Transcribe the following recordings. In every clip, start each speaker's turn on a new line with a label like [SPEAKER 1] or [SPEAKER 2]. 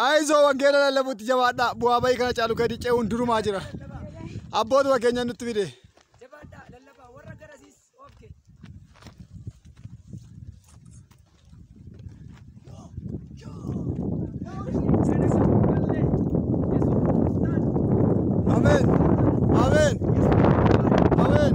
[SPEAKER 1] Aizo wangeela lallabuutti jabaadha. Bu'aa bayii kana caalu gadi ce'uun durumaa jira. Abbootuma keenya nutti fide.
[SPEAKER 2] Jabaadha lallabaa warra garasiis oofke.
[SPEAKER 1] Amen. Amen. Amen.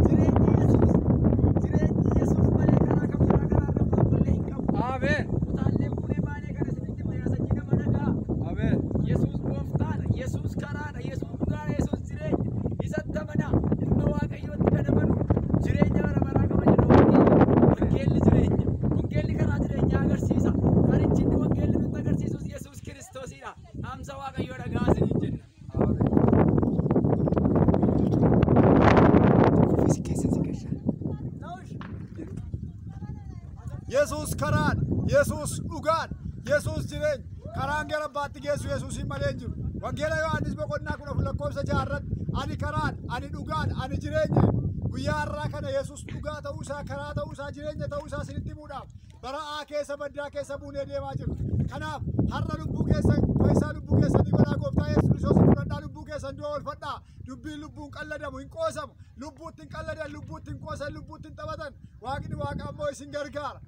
[SPEAKER 1] Yesus karaan, Yesus dhugaan, Yesus jireenya. Karaan gara abbaatti geessu Yesuusin malee hin jiru. Wangeela Yohaannis boqonnaa 10 lakkoofsa 6 irratti ani karaan, ani dhugaan, ani jireenya. Guyyaa har'aa kana Yesus dhugaa ta'uu isaa, karaa ta'uu isaa, jireenya ta'uu isaa isinitti himuudhaaf baraa keessa baddaa keessa buunee deemaa jiru. Kanaaf har'a lubbuu keessa fayyisaa lubbuu keessanii godhaa gooftaa Yesuus Kiristoos fudhadhaa lubbuu keessan du'a oolfadhaa. Dubbiin lubbuun qalladamu hin qoosamu. Lubbuutti hin qalladan, lubbuutti hin qoosan, lubbuutti hin taphatan. Waaqni waaqa ammoo isin gargaara.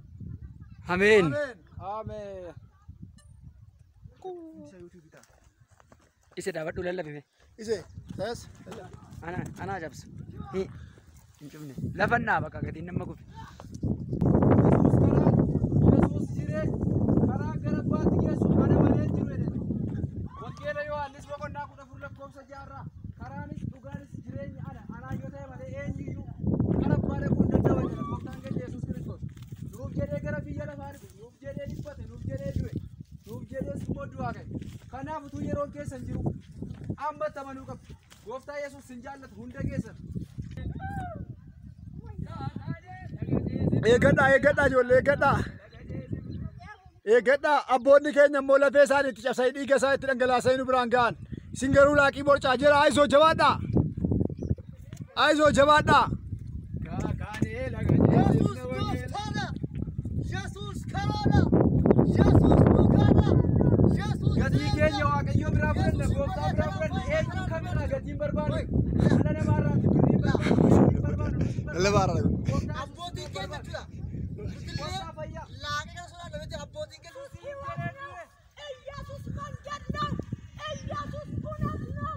[SPEAKER 2] Amen.
[SPEAKER 1] Amen.
[SPEAKER 2] Ise dapat dulu lebih.
[SPEAKER 1] Ise, yes.
[SPEAKER 2] Anak jabs. Hi. Incumne. Lapan na baka kadin nama kufi. Yesus jire. Karang garabat Yesus mana mana jire. Wakil Yohanes bokon aku dah full kom sejarah. Karanis tuganis jire ni anak yota mana enyu. Garabat aku dah tahu je. Boktan ke Yesus Kristus. Nuh jire garab biar apa? Nuh jire ni pate. Nuh jire dua. Nuh jire semua dua kan. Karena butuh yeron ke senjiru. Amba tamanu kap. Gofta Yesus senjalat hunda kesan.
[SPEAKER 1] Eegadhaa ijoollee eegadhaa abboonni keenya immoo lafee isaanii itti cabsanii dhiiga isaa itti dhangalaasanii nu biraan ga'an. Isin garuu laaqii borcaa jira. Aayisoo jabaadhaa. Aayisoo jabaadhaa.
[SPEAKER 3] Yesus gooftaadha. Yesus karaadha. Yesus dhugaadha. Yesus
[SPEAKER 2] gatii keenya waaqayyo biraa fudhanna gooftaa biraa fudhanna eenyu kamina gatiin barbaadu dhala namaarraatti birrii barbaadu
[SPEAKER 3] abbootiin keenya jira. Laaqii kana sodaa dhabete abbootiin keenya Yesus manjad ነው ኢየሱስ እውነት ነው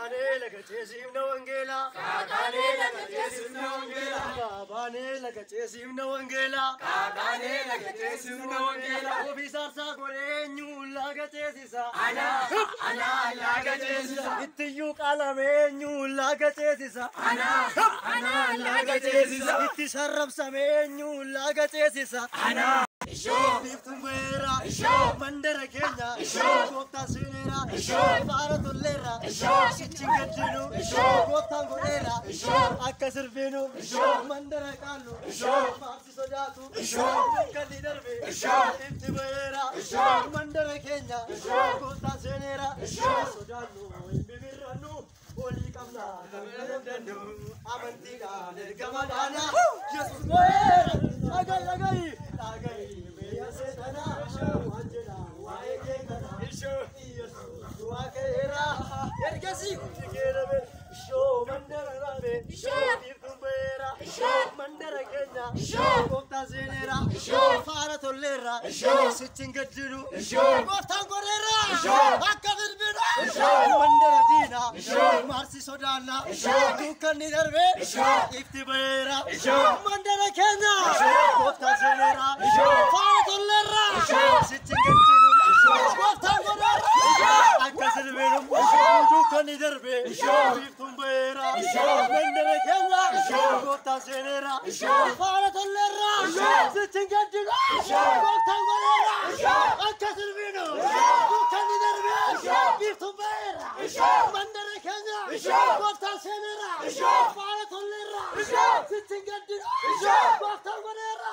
[SPEAKER 4] Kakanela kachesim na wangela. Kakanela kachesim na wangela. Kabanela kachesim na wangela. Kakanela kachesim na wangela. Obisar sa korenyu laga chesisa. Ana laga chesisa. Ityu kalamenyu laga chesisa. Ana laga chesisa. Itti sarab samenyu laga chesisa. Ana Biftumbera, Mandara Kenya, Gota Sinera, Paratulera, Chingajinu, Gota Gorera, Akaservino, Mandara Kalu, Marci Sojatu, Kalidarve, Biftumbera, Mandara Kenya, Gota Sinera, Sojatu, Biviranu, Oli Kamla, Amantika, Gamadana, just Lagai. Meya se dana, wajena, waekena, waakera, ergasi kutikerabe, mandara rabe, biftumbera, mandara kenya, gota zenera, fara tolera, sittingadiru, gota gorera, akabirbira, mandara dina, marci sodana, dukani darbe, iftibera, mandara kenya, gota zenera, fara tolera, sittingadiru, gota gorera, akabirbira, dukani darbe, biftumbera, mandara kenya, gota zenera, fara tolera, sittingadiru, gota gorera, akabirbira, dukani darbe, biftumbera, mandara kenya, gota zenera, fara tolera, sittingadiru, gota gorera.